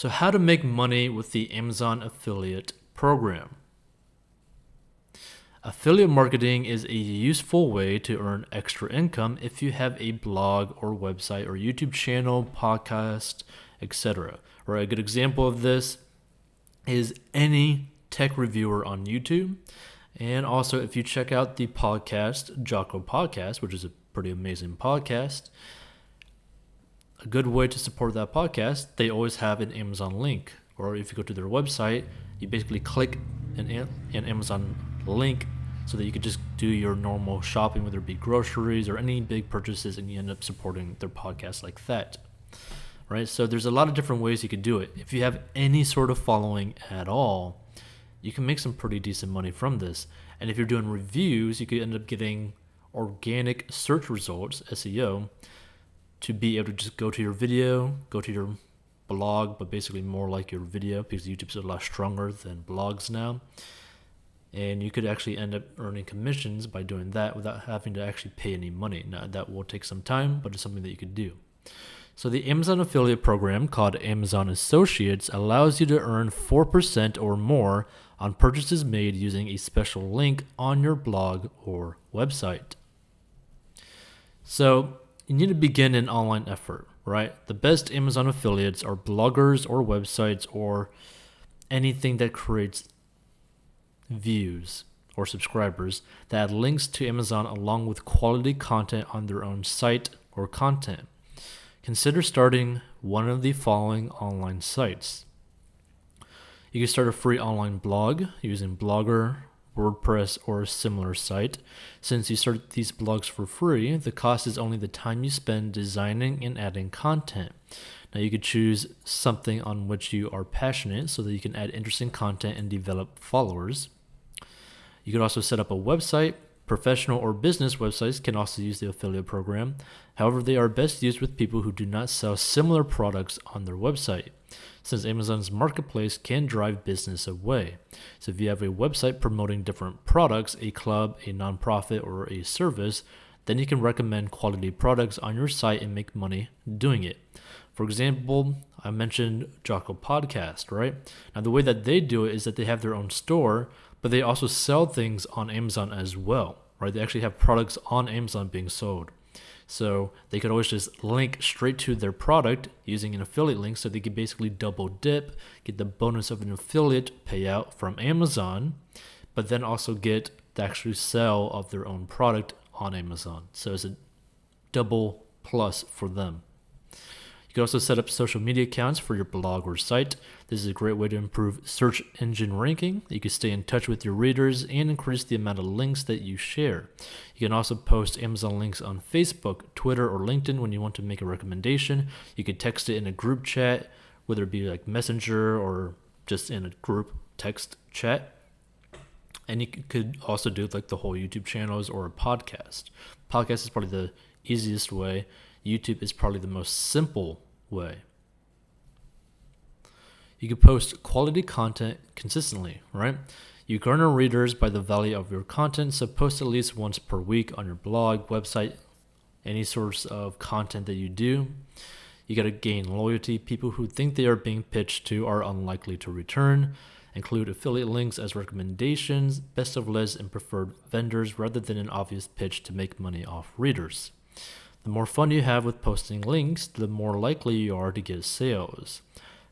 So how to make money with the Amazon affiliate program. Affiliate marketing is a useful way to earn extra income if you have a blog or website or YouTube channel, podcast, etc. Or a good example of this is any tech reviewer on YouTube. And also if you check out the podcast, Jocko Podcast, which is a pretty amazing podcast, a good way to support that podcast, they always have an Amazon link. Or if you go to their website, you basically click an Amazon link so that you could just do your normal shopping, whether it be groceries or any big purchases, and you end up supporting their podcast like that. Right? So there's a lot of different ways you could do it. If you have any sort of following at all, you can make some pretty decent money from this. And if you're doing reviews, you could end up getting organic search results, SEO, to be able to just go to your video, go to your blog, but basically more like your video because YouTube's a lot stronger than blogs now. And you could actually end up earning commissions by doing that without having to actually pay any money. Now, that will take some time, but it's something that you could do. So the Amazon affiliate program called Amazon Associates allows you to earn 4% or more on purchases made using a special link on your blog or website. So you need to begin an online effort, right? The best Amazon affiliates are bloggers or websites or anything that creates views or subscribers that add links to Amazon along with quality content on their own site or content. Consider starting one of the following online sites. You can start a free online blog using Blogger, WordPress, or a similar site. Since you start these blogs for free, the cost is only the time you spend designing and adding content. Now you could choose something on which you are passionate so that you can add interesting content and develop followers. You could also set up a website. Professional or business websites can also use the affiliate program. However, they are best used with people who do not sell similar products on their website, since Amazon's marketplace can drive business away. So if you have a website promoting different products, a club, a nonprofit, or a service, then you can recommend quality products on your site and make money doing it. For example, I mentioned Jocko Podcast, right? Now the way that they do it is that they have their own store, but they also sell things on Amazon as well, right? They actually have products on Amazon being sold. So they could always just link straight to their product using an affiliate link so they could basically double dip, get the bonus of an affiliate payout from Amazon, but then also get the actual sale of their own product on Amazon. So it's a double plus for them. You can also set up social media accounts for your blog or site. This is a great way to improve search engine ranking. You can stay in touch with your readers and increase the amount of links that you share. You can also post Amazon links on Facebook, Twitter, or LinkedIn when you want to make a recommendation. You can text it in a group chat, whether it be like Messenger or just in a group text chat. And you could also do like the whole YouTube channels or a podcast. Podcast is probably the easiest way. YouTube is probably the most simple way. You can post quality content consistently, right? You garner readers by the value of your content, so post at least once per week on your blog, website, any source of content that you do. You got to gain loyalty. People who think they are being pitched to are unlikely to return. Include affiliate links as recommendations, best of lists, and preferred vendors rather than an obvious pitch to make money off readers. The more fun you have with posting links, the more likely you are to get sales.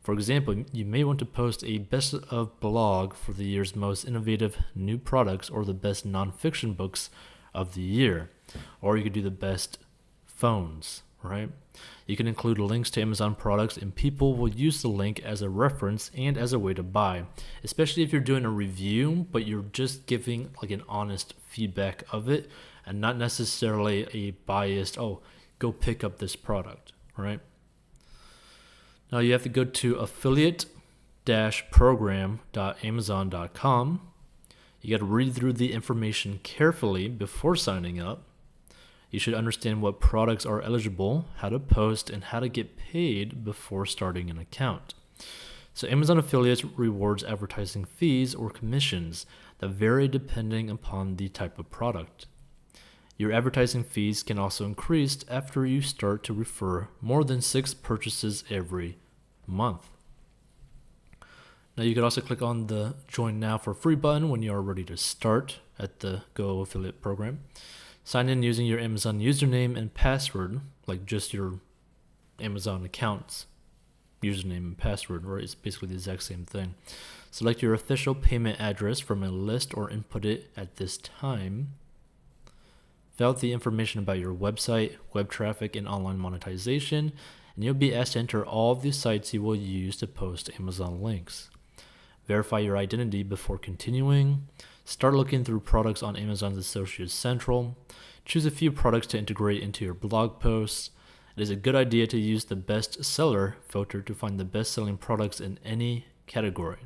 For example, you may want to post a best of blog for the year's most innovative new products or the best nonfiction books of the year. Or you could do the best phones, right? You can include links to Amazon products and people will use the link as a reference and as a way to buy, especially if you're doing a review, but you're just giving like an honest feedback of it and not necessarily a biased, oh, go pick up this product, right? Now you have to go to affiliate-program.amazon.com. You got to read through the information carefully before signing up. You should understand what products are eligible, how to post, and how to get paid before starting an account. So Amazon affiliates rewards advertising fees or commissions that vary depending upon the type of product. Your advertising fees can also increase after you start to refer more than 6 purchases every month. Now you could also click on the Join Now for Free button when you are ready to start at the Go affiliate program. Sign in using your Amazon username and password, like just your Amazon account's username and password, or it's basically the exact same thing. Select your official payment address from a list or input it at this time. Fill out the information about your website, web traffic, and online monetization, and you'll be asked to enter all of the sites you will use to post Amazon links. Verify your identity before continuing. Start looking through products on Amazon's Associates Central. Choose a few products to integrate into your blog posts. It is a good idea to use the best seller filter to find the best-selling products in any category.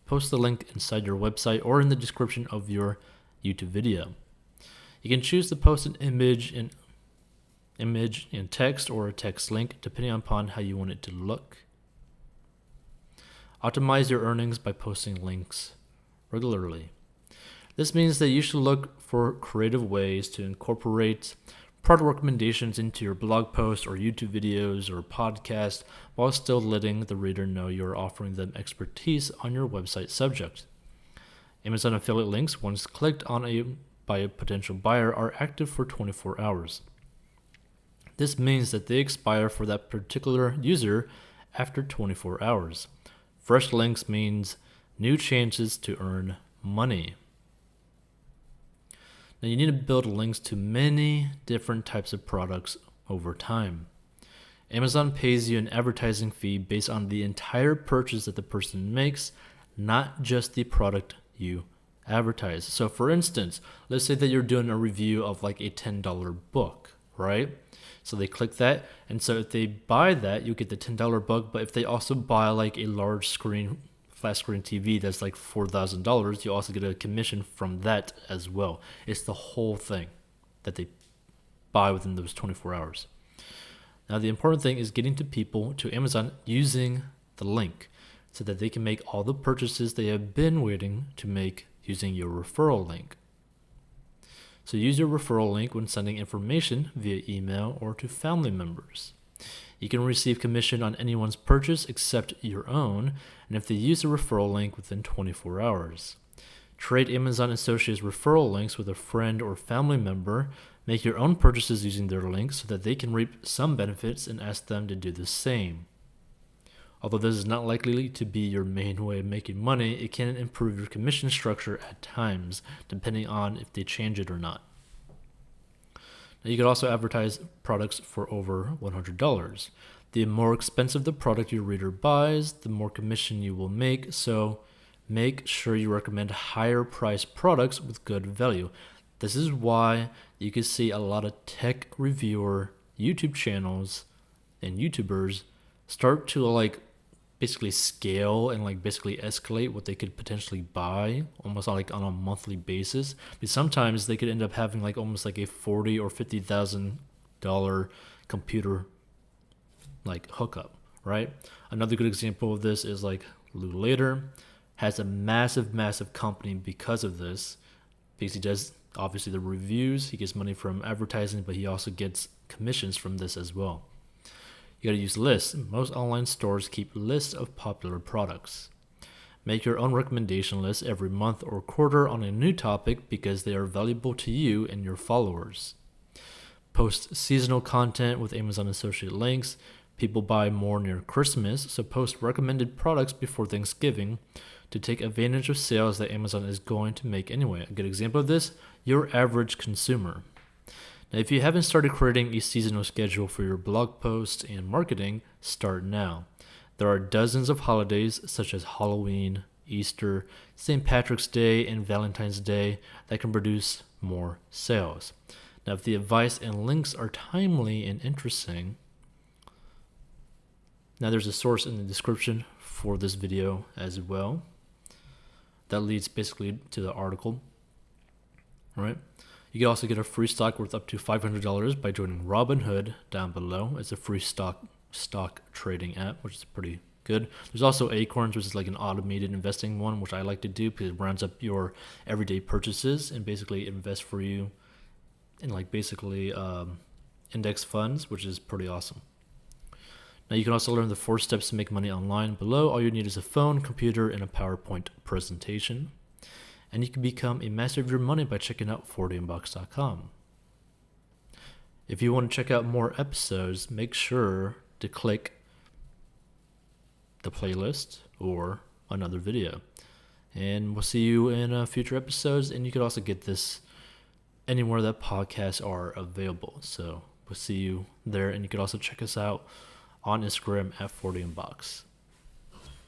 Post the link inside your website or in the description of your YouTube video. You can choose to post an image in text or a text link depending upon how you want it to look. Optimize your earnings by posting links regularly. This means that you should look for creative ways to incorporate product recommendations into your blog posts or YouTube videos or podcast while still letting the reader know you're offering them expertise on your website subject. Amazon affiliate links, once clicked on by a potential buyer, are active for 24 hours. This means that they expire for that particular user after 24 hours. Fresh links means new chances to earn money. Now you need to build links to many different types of products over time. Amazon pays you an advertising fee based on the entire purchase that the person makes, not just the product you advertise. So for instance, let's say that you're doing a review of like a $10 book, right? So they click that, and so if they buy that, you get the $10 book, but if they also buy like a large screen, flat screen TV that's like $4,000, you also get a commission from that as well. It's the whole thing that they buy within those 24 hours. Now the important thing is getting to people to Amazon using the link so that they can make all the purchases they have been waiting to make using your referral link. So use your referral link when sending information via email or to family members. You can receive commission on anyone's purchase except your own, and if they use the referral link within 24 hours. Trade Amazon Associates referral links with a friend or family member. Make your own purchases using their links so that they can reap some benefits and ask them to do the same. Although this is not likely to be your main way of making money, it can improve your commission structure at times, depending on if they change it or not. Now you could also advertise products for over $100. The more expensive the product your reader buys, the more commission you will make, so make sure you recommend higher priced products with good value. This is why you can see a lot of tech reviewer YouTube channels and YouTubers start to basically scale and basically escalate what they could potentially buy almost on a monthly basis. Because sometimes they could end up having almost like a $40,000 or $50,000 computer hookup, right? Another good example of this is Lou Later has a massive company because of this, because he does obviously the reviews, he gets money from advertising, but he also gets commissions from this as well. You gotta use lists. Most online stores keep lists of popular products. Make your own recommendation list every month or quarter on a new topic because they are valuable to you and your followers. Post seasonal content with Amazon Associate links. People buy more near Christmas, so post recommended products before Thanksgiving to take advantage of sales that Amazon is going to make anyway. A good example of this, your average consumer. Now, if you haven't started creating a seasonal schedule for your blog posts and marketing, start now. There are dozens of holidays such as Halloween, Easter, St. Patrick's Day, and Valentine's Day that can produce more sales. Now, if the advice and links are timely and interesting, now there's a source in the description for this video as well that leads basically to the article, all right? You can also get a free stock worth up to $500 by joining Robinhood down below. It's a free stock trading app, which is pretty good. There's also Acorns, which is like an automated investing one, which I like to do because it rounds up your everyday purchases and basically invest for you in basically index funds, which is pretty awesome. Now you can also learn the 4 steps to make money online below. All you need is a phone, computer, and a PowerPoint presentation. And you can become a master of your money by checking out 40inbox.com. If you want to check out more episodes, make sure to click the playlist or another video. And we'll see you in future episodes. And you can also get this anywhere that podcasts are available. So we'll see you there. And you can also check us out on Instagram at 40inbox.